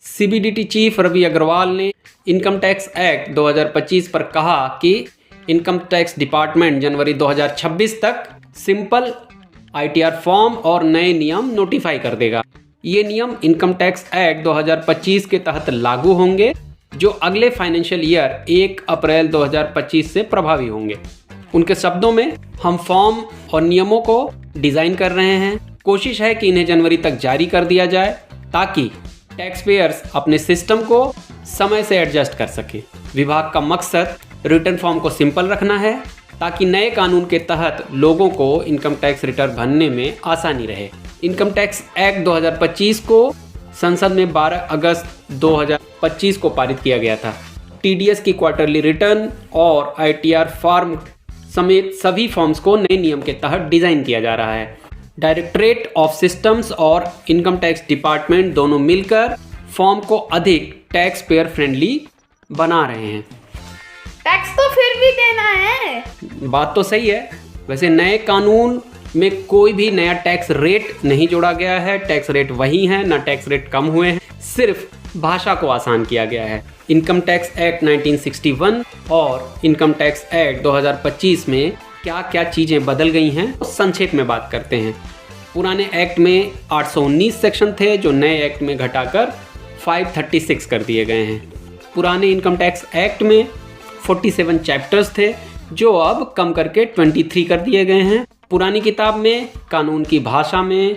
CBDT chief Ravi Agarwal ने income tax act 2025 पर कहा कि इनकम टैक्स डिपार्टमेंट जनवरी 2026 तक सिंपल आईटीआर फॉर्म और नए नियम नोटिफाई कर देगा। ये नियम इनकम टैक्स एक्ट 2025 के तहत लागू होंगे, जो अगले फाइनेंशियल ईयर 1 अप्रैल 2025 से प्रभावी होंगे। उनके शब्दों में, हम फॉर्म और नियमों को डिज़ाइन कर रहे हैं। कोशिश है कि इन्हें जनवरी तक जारी कर दिया जाए ताकि टैक्स पेयर्स अपने सिस्टम को समय से एडजस्ट कर सकें। विभाग का मकसद रिटर्न फॉर्म को सिंपल रखना है ताकि नए कानून के तहत लोगों को इनकम टैक्स रिटर्न भरने में आसानी रहे। इनकम टैक्स एक्ट 2025 को संसद में 12 अगस्त 2025 को पारित किया गया था। टीडीएस की क्वार्टरली रिटर्न और आईटीआर फॉर्म समेत सभी फॉर्म्स को नए नियम के तहत डिज़ाइन किया जा रहा है। डायरेक्टरेट ऑफ सिस्टम्स और इनकम टैक्स डिपार्टमेंट दोनों मिलकर फॉर्म को अधिक टैक्स पेयर फ्रेंडली बना रहे हैं। टैक्स तो फिर भी देना है। बात तो सही है। वैसे नए कानून में कोई भी नया टैक्स रेट नहीं जोड़ा गया है। टैक्स रेट वही है, ना टैक्स रेट कम हुए हैं, सिर्फ भाषा को आसान किया गया है। इनकम टैक्स एक्ट 1961 और इनकम टैक्स एक्ट 2025 में क्या क्या चीज़ें बदल गई हैं, तो संक्षेप में बात करते हैं। पुराने एक्ट में 819 सेक्शन थे, जो नए एक्ट में घटाकर 536 कर दिए गए हैं। पुराने इनकम टैक्स एक्ट में 47 चैप्टर्स थे, जो अब कम करके 23 कर दिए गए हैं। पुरानी किताब में कानून की भाषा में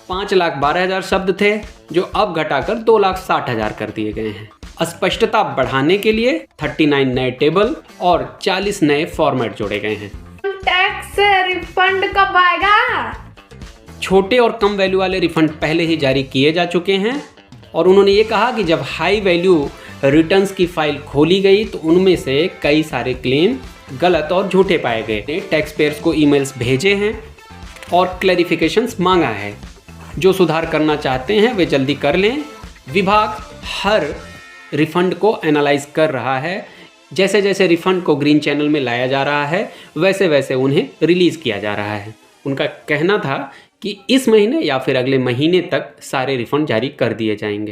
5,12,000 शब्द थे, जो अब घटाकर 2,60,000 कर दिए गए हैं। स्पष्टता बढ़ाने के लिए 39 नए टेबल और 40 नए फॉर्मेट जोड़े गए हैं। टैक्स रिफंड कब आएगा? छोटे और कम वैल्यू वाले रिफंड पहले ही जारी किए जा चुके हैं और उन्होंने ये कहा कि जब हाई वैल्यू रिटर्न्स की फाइल खोली गई तो उनमें से कई सारे क्लेम गलत और झूठे पाए गए। टैक्स पेयर्स को ईमेल्स भेजे हैं और क्लैरिफिकेशंस मांगा है। जो सुधार करना चाहते हैं वे जल्दी कर लें। विभाग हर रिफंड को एनालाइज कर रहा है। जैसे जैसे रिफंड को ग्रीन चैनल में लाया जा रहा है, वैसे वैसे उन्हें रिलीज़ किया जा रहा है। उनका कहना था कि इस महीने या फिर अगले महीने तक सारे रिफंड जारी कर दिए जाएंगे।